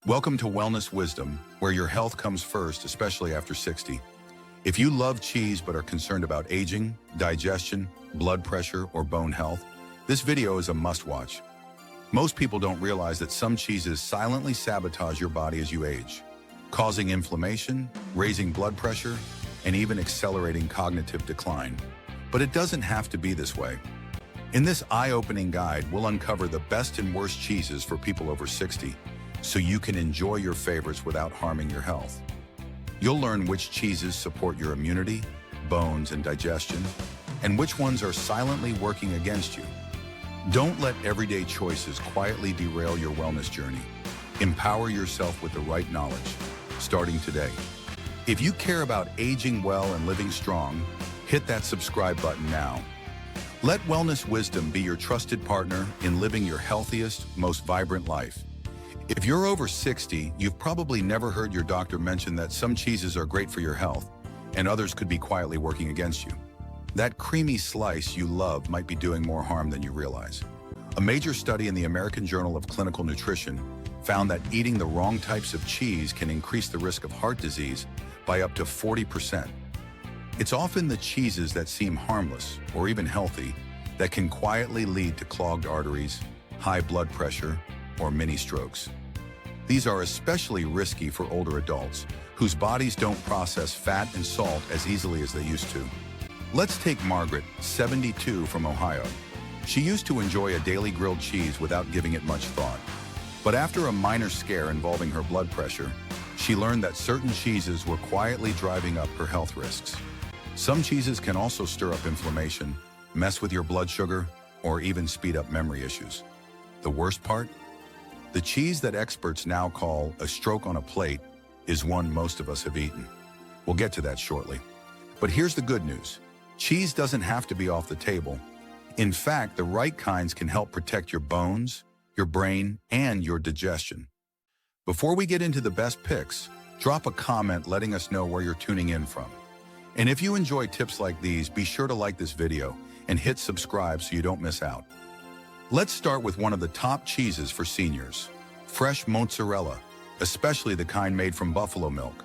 Welcome to Wellness Wisdom, where your health comes first, especially after 60. If you love cheese but are concerned about aging, digestion, blood pressure, or bone health, this video is a must-watch. Most people don't realize that some cheeses silently sabotage your body as you age, causing inflammation, raising blood pressure, and even accelerating cognitive decline. But it doesn't have to be this way. In this eye-opening guide, we'll uncover the best and worst cheeses for people over 60, so you can enjoy your favorites without harming your health. You'll learn which cheeses support your immunity, bones, and digestion, and which ones are silently working against you. Don't let everyday choices quietly derail your wellness journey. Empower yourself with the right knowledge, starting today. If you care about aging well and living strong, hit that subscribe button now. Let Wellness Wisdom be your trusted partner in living your healthiest, most vibrant life. If you're over 60, you've probably never heard your doctor mention that some cheeses are great for your health, and others could be quietly working against you. That creamy slice you love might be doing more harm than you realize. A major study in the American Journal of Clinical Nutrition found that eating the wrong types of cheese can increase the risk of heart disease by up to 40%. It's often the cheeses that seem harmless or even healthy that can quietly lead to clogged arteries, high blood pressure, or mini strokes. These are especially risky for older adults whose bodies don't process fat and salt as easily as they used to. Let's take Margaret, 72, from Ohio. She used to enjoy a daily grilled cheese without giving it much thought. But after a minor scare involving her blood pressure, she learned that certain cheeses were quietly driving up her health risks. Some cheeses can also stir up inflammation, mess with your blood sugar, or even speed up memory issues. The worst part? The cheese that experts now call a stroke on a plate is one most of us have eaten. We'll get to that shortly. But here's the good news. Cheese doesn't have to be off the table. In fact, the right kinds can help protect your bones, your brain, and your digestion. Before we get into the best picks, drop a comment letting us know where you're tuning in from. And if you enjoy tips like these, be sure to like this video and hit subscribe so you don't miss out. Let's start with one of the top cheeses for seniors, fresh mozzarella, especially the kind made from buffalo milk.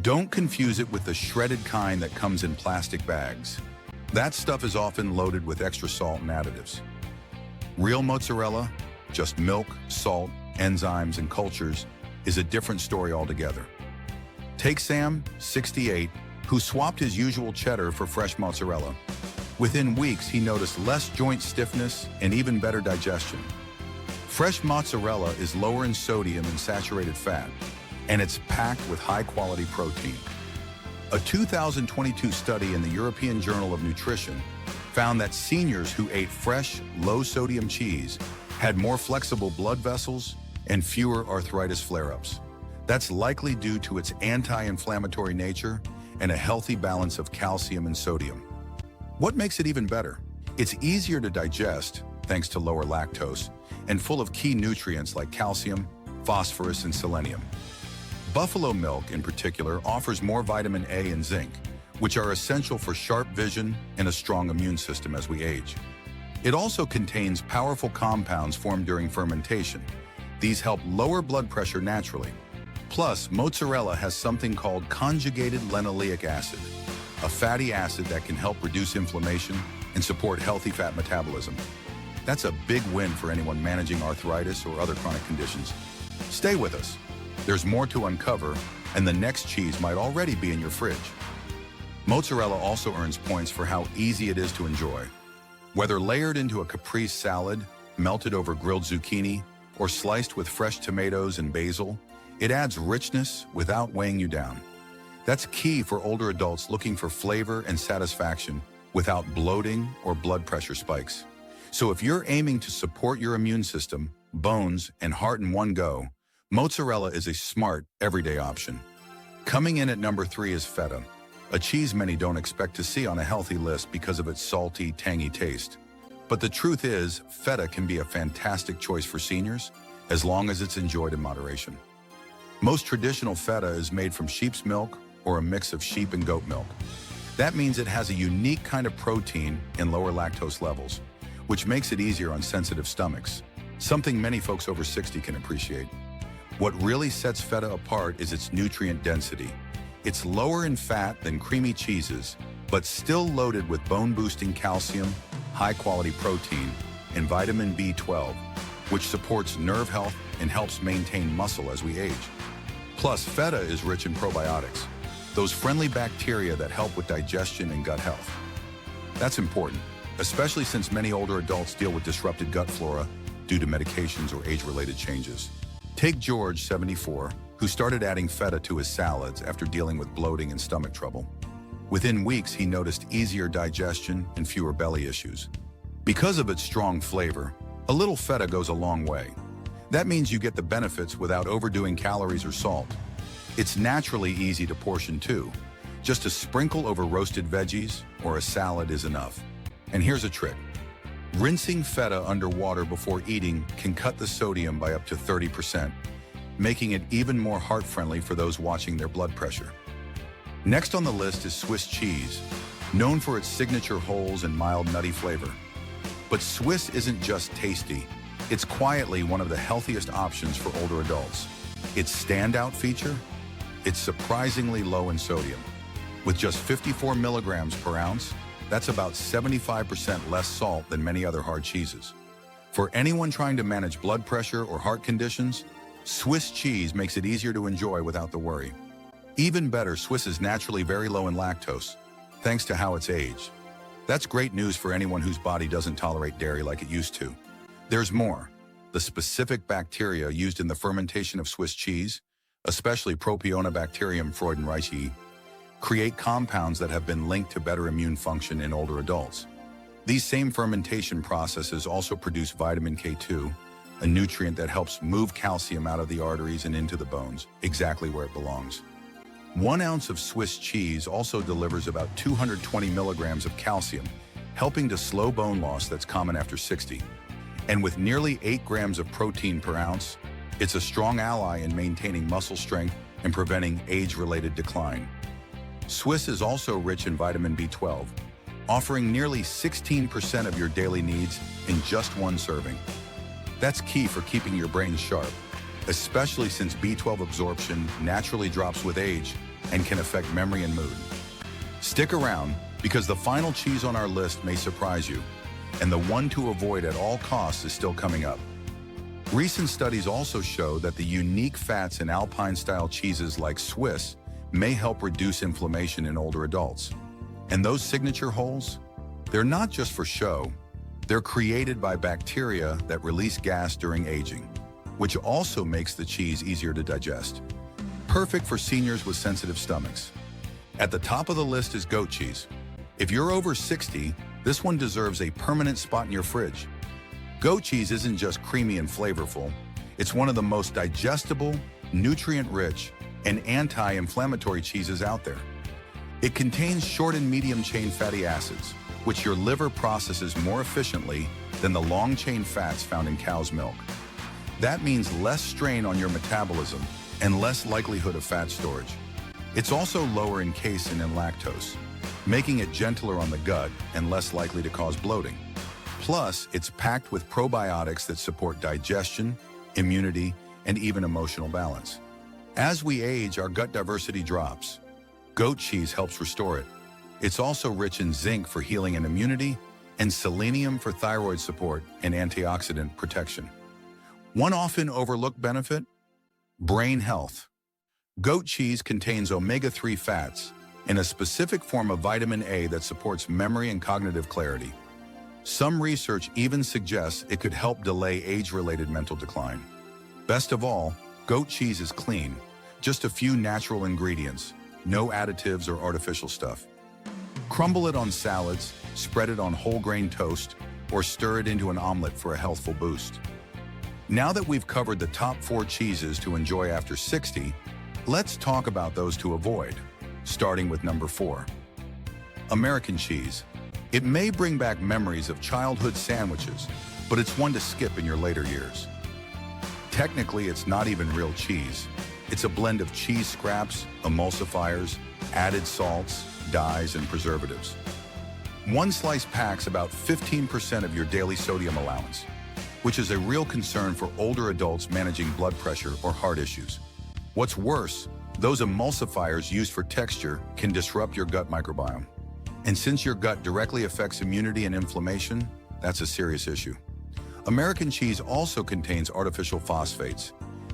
Don't confuse it with the shredded kind that comes in plastic bags. That stuff is often loaded with extra salt and additives. Real mozzarella, just milk, salt, enzymes, and cultures, is a different story altogether. Take Sam, 68, who swapped his usual cheddar for fresh mozzarella. Within weeks, he noticed less joint stiffness and even better digestion. Fresh mozzarella is lower in sodium and saturated fat, and it's packed with high-quality protein. A 2022 study in the European Journal of Nutrition found that seniors who ate fresh, low-sodium cheese had more flexible blood vessels and fewer arthritis flare-ups. That's likely due to its anti-inflammatory nature and a healthy balance of calcium and sodium. What makes it even better? It's easier to digest, thanks to lower lactose, and full of key nutrients like calcium, phosphorus, and selenium. Buffalo milk, in particular, offers more vitamin A and zinc, which are essential for sharp vision and a strong immune system as we age. It also contains powerful compounds formed during fermentation. These help lower blood pressure naturally. Plus, mozzarella has something called conjugated linoleic acid, a fatty acid that can help reduce inflammation and support healthy fat metabolism. That's a big win for anyone managing arthritis or other chronic conditions. Stay with us. There's more to uncover, and the next cheese might already be in your fridge. Mozzarella also earns points for how easy it is to enjoy. Whether layered into a caprese salad, melted over grilled zucchini, or sliced with fresh tomatoes and basil, it adds richness without weighing you down. That's key for older adults looking for flavor and satisfaction without bloating or blood pressure spikes. So if you're aiming to support your immune system, bones, and heart in one go, mozzarella is a smart, everyday option. Coming in at number 3 is feta, a cheese many don't expect to see on a healthy list because of its salty, tangy taste. But the truth is, feta can be a fantastic choice for seniors, as long as it's enjoyed in moderation. Most traditional feta is made from sheep's milk or a mix of sheep and goat milk. That means it has a unique kind of protein and lower lactose levels, which makes it easier on sensitive stomachs, something many folks over 60 can appreciate. What really sets feta apart is its nutrient density. It's lower in fat than creamy cheeses, but still loaded with bone-boosting calcium, high-quality protein, and vitamin B12, which supports nerve health and helps maintain muscle as we age. Plus, feta is rich in probiotics, those friendly bacteria that help with digestion and gut health. That's important, especially since many older adults deal with disrupted gut flora due to medications or age-related changes. Take George, 74, who started adding feta to his salads after dealing with bloating and stomach trouble. Within weeks, he noticed easier digestion and fewer belly issues. Because of its strong flavor, a little feta goes a long way. That means you get the benefits without overdoing calories or salt. It's naturally easy to portion too. Just a sprinkle over roasted veggies or a salad is enough. And here's a trick. Rinsing feta under water before eating can cut the sodium by up to 30%, making it even more heart-friendly for those watching their blood pressure. Next on the list is Swiss cheese, known for its signature holes and mild nutty flavor. But Swiss isn't just tasty, it's quietly one of the healthiest options for older adults. Its standout feature? It's surprisingly low in sodium. With just 54 milligrams per ounce, that's about 75% less salt than many other hard cheeses. For anyone trying to manage blood pressure or heart conditions, Swiss cheese makes it easier to enjoy without the worry. Even better, Swiss is naturally very low in lactose, thanks to how it's aged. That's great news for anyone whose body doesn't tolerate dairy like it used to. There's more. The specific bacteria used in the fermentation of Swiss cheese, especially Propionibacterium freudenreichii, create compounds that have been linked to better immune function in older adults. These same fermentation processes also produce vitamin K2, a nutrient that helps move calcium out of the arteries and into the bones, exactly where it belongs. 1 ounce of Swiss cheese also delivers about 220 milligrams of calcium, helping to slow bone loss that's common after 60. And with nearly 8 grams of protein per ounce, it's a strong ally in maintaining muscle strength and preventing age-related decline. Swiss is also rich in vitamin B12, offering nearly 16% of your daily needs in just 1 serving. That's key for keeping your brain sharp, especially since B12 absorption naturally drops with age and can affect memory and mood. Stick around, because the final cheese on our list may surprise you, and the one to avoid at all costs is still coming up. Recent studies also show that the unique fats in Alpine-style cheeses like Swiss may help reduce inflammation in older adults. And those signature holes? They're not just for show. They're created by bacteria that release gas during aging, which also makes the cheese easier to digest. Perfect for seniors with sensitive stomachs. At the top of the list is goat cheese. If you're over 60, this one deserves a permanent spot in your fridge. Goat cheese isn't just creamy and flavorful, it's one of the most digestible, nutrient-rich, and anti-inflammatory cheeses out there. It contains short and medium-chain fatty acids, which your liver processes more efficiently than the long-chain fats found in cow's milk. That means less strain on your metabolism and less likelihood of fat storage. It's also lower in casein and lactose, making it gentler on the gut and less likely to cause bloating. Plus, it's packed with probiotics that support digestion, immunity, and even emotional balance. As we age, our gut diversity drops. Goat cheese helps restore it. It's also rich in zinc for healing and immunity, and selenium for thyroid support and antioxidant protection. One often overlooked benefit? Brain health. Goat cheese contains omega-3 fats and a specific form of vitamin A that supports memory and cognitive clarity. Some research even suggests it could help delay age-related mental decline. Best of all, goat cheese is clean, just a few natural ingredients, no additives or artificial stuff. Crumble it on salads, spread it on whole grain toast, or stir it into an omelet for a healthful boost. Now that we've covered the top 4 cheeses to enjoy after 60, let's talk about those to avoid, starting with number 4. American cheese. It may bring back memories of childhood sandwiches, but it's one to skip in your later years. Technically, it's not even real cheese. It's a blend of cheese scraps, emulsifiers, added salts, dyes, and preservatives. One slice packs about 15% of your daily sodium allowance. which is a real concern for older adults managing blood pressure or heart issues. What's worse, those emulsifiers used for texture can disrupt your gut microbiome. And since your gut directly affects immunity and inflammation, that's a serious issue. American cheese also contains artificial phosphates.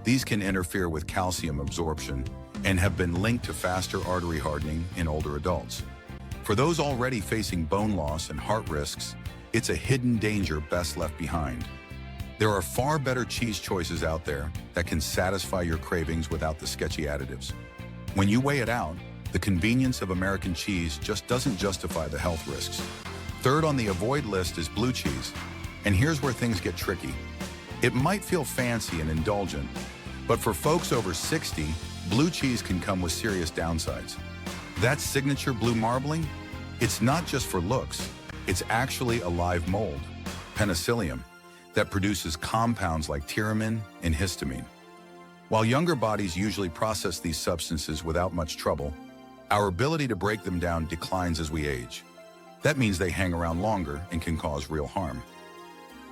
These can interfere with calcium absorption and have been linked to faster artery hardening in older adults. For those already facing bone loss and heart risks, it's a hidden danger best left behind. There are far better cheese choices out there that can satisfy your cravings without the sketchy additives. When you weigh it out, the convenience of American cheese just doesn't justify the health risks. Third on the avoid list is blue cheese. And here's where things get tricky. It might feel fancy and indulgent, but for folks over 60, blue cheese can come with serious downsides. That signature blue marbling, it's not just for looks. It's actually a live mold, penicillium, that produces compounds like tyramine and histamine. While younger bodies usually process these substances without much trouble, our ability to break them down declines as we age. That means they hang around longer and can cause real harm.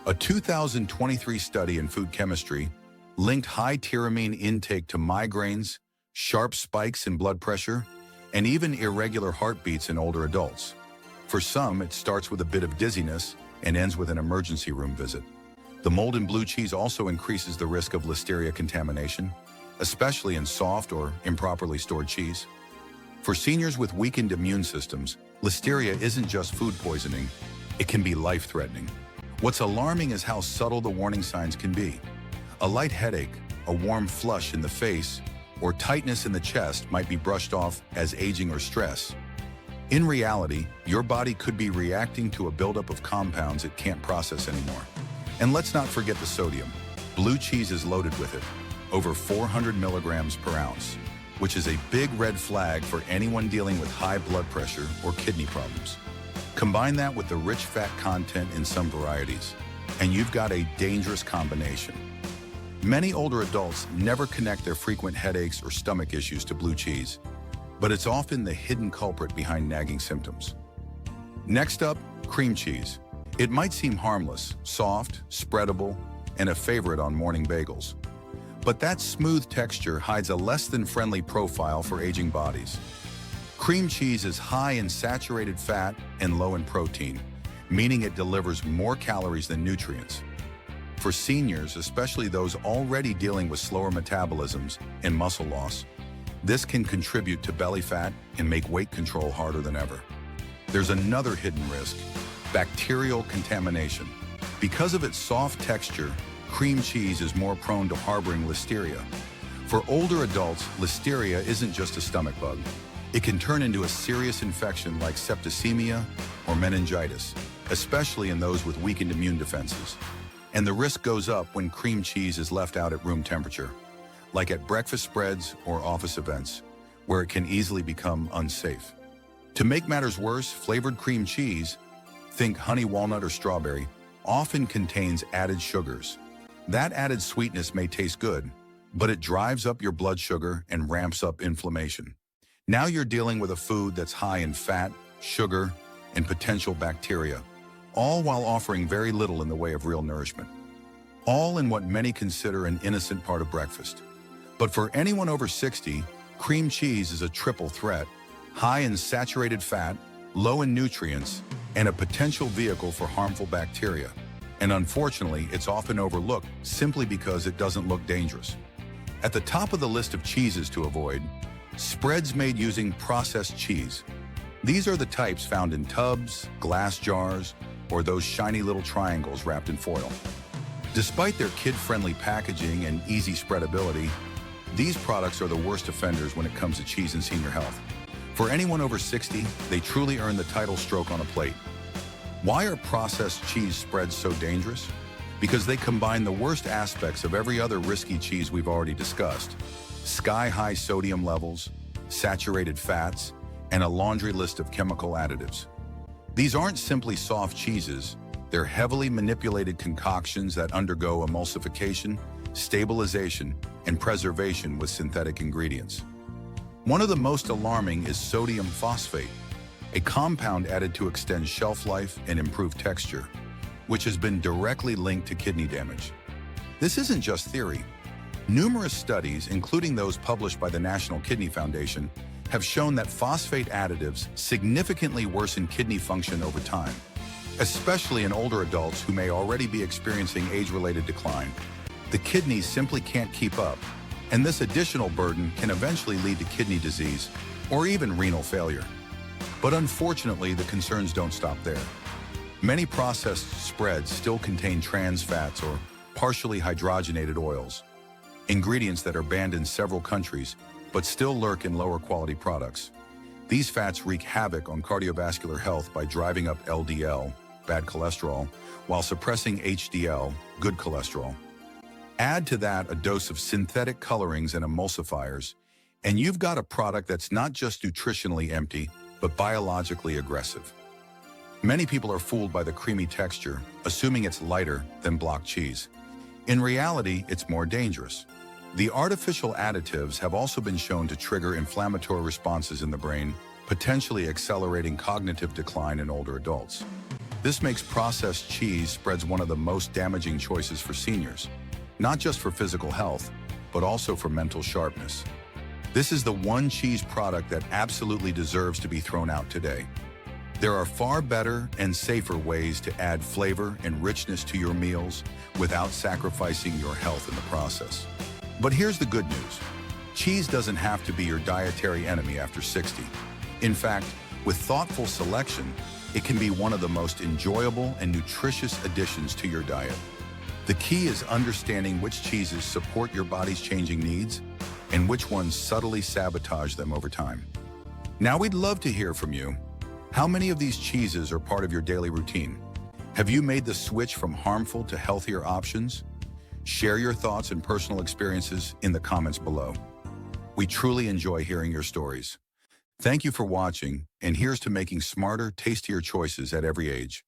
A 2023 study in food chemistry linked high tyramine intake to migraines, sharp spikes in blood pressure, and even irregular heartbeats in older adults. For some, it starts with a bit of dizziness and ends with an emergency room visit. The mold in blue cheese also increases the risk of listeria contamination, especially in soft or improperly stored cheese. For seniors with weakened immune systems, listeria isn't just food poisoning, it can be life-threatening. What's alarming is how subtle the warning signs can be. A light headache, a warm flush in the face, or tightness in the chest might be brushed off as aging or stress. In reality, your body could be reacting to a buildup of compounds it can't process anymore. And let's not forget the sodium. Blue cheese is loaded with it, over 400 milligrams per ounce, which is a big red flag for anyone dealing with high blood pressure or kidney problems. Combine that with the rich fat content in some varieties, and you've got a dangerous combination. Many older adults never connect their frequent headaches or stomach issues to blue cheese, but it's often the hidden culprit behind nagging symptoms. Next up, cream cheese. It might seem harmless, soft, spreadable, and a favorite on morning bagels. But that smooth texture hides a less than friendly profile for aging bodies. Cream cheese is high in saturated fat and low in protein, meaning it delivers more calories than nutrients. For seniors, especially those already dealing with slower metabolisms and muscle loss, this can contribute to belly fat and make weight control harder than ever. There's another hidden risk: bacterial contamination. Because of its soft texture, cream cheese is more prone to harboring listeria. For older adults, listeria isn't just a stomach bug. It can turn into a serious infection like septicemia or meningitis, especially in those with weakened immune defenses. And the risk goes up when cream cheese is left out at room temperature, like at breakfast spreads or office events, where it can easily become unsafe. To make matters worse, flavored cream cheese, think honey walnut or strawberry, often contains added sugars. That added sweetness may taste good, but it drives up your blood sugar and ramps up inflammation. Now you're dealing with a food that's high in fat, sugar, and potential bacteria, all while offering very little in the way of real nourishment. All in what many consider an innocent part of breakfast. But for anyone over 60, cream cheese is a triple threat: high in saturated fat, low in nutrients, and a potential vehicle for harmful bacteria. And unfortunately, it's often overlooked simply because it doesn't look dangerous. At the top of the list of cheeses to avoid, spreads made using processed cheese. These are the types found in tubs, glass jars, or those shiny little triangles wrapped in foil. Despite their kid-friendly packaging and easy spreadability, these products are the worst offenders when it comes to cheese and senior health. For anyone over 60, they truly earn the title stroke on a plate. Why are processed cheese spreads so dangerous? Because they combine the worst aspects of every other risky cheese we've already discussed: sky-high sodium levels, saturated fats, and a laundry list of chemical additives. These aren't simply soft cheeses, they're heavily manipulated concoctions that undergo emulsification, stabilization, and preservation with synthetic ingredients. One of the most alarming is sodium phosphate, a compound added to extend shelf life and improve texture. which has been directly linked to kidney damage. This isn't just theory. Numerous studies, including those published by the National Kidney Foundation, have shown that phosphate additives significantly worsen kidney function over time, especially in older adults who may already be experiencing age-related decline. The kidneys simply can't keep up, and this additional burden can eventually lead to kidney disease or even renal failure. But unfortunately, the concerns don't stop there. Many processed spreads still contain trans fats or partially hydrogenated oils, ingredients that are banned in several countries but still lurk in lower quality products. These fats wreak havoc on cardiovascular health by driving up LDL, bad cholesterol, while suppressing HDL, good cholesterol. Add to that a dose of synthetic colorings and emulsifiers, and you've got a product that's not just nutritionally empty, but biologically aggressive. Many people are fooled by the creamy texture, assuming it's lighter than block cheese. In reality, it's more dangerous. The artificial additives have also been shown to trigger inflammatory responses in the brain, potentially accelerating cognitive decline in older adults. This makes processed cheese spreads one of the most damaging choices for seniors, not just for physical health, but also for mental sharpness. This is the one cheese product that absolutely deserves to be thrown out today. There are far better and safer ways to add flavor and richness to your meals without sacrificing your health in the process. But here's the good news. Cheese doesn't have to be your dietary enemy after 60. In fact, with thoughtful selection, it can be one of the most enjoyable and nutritious additions to your diet. The key is understanding which cheeses support your body's changing needs and which ones subtly sabotage them over time. Now we'd love to hear from you. How many of these cheeses are part of your daily routine? Have you made the switch from harmful to healthier options? Share your thoughts and personal experiences in the comments below. We truly enjoy hearing your stories. Thank you for watching, and here's to making smarter, tastier choices at every age.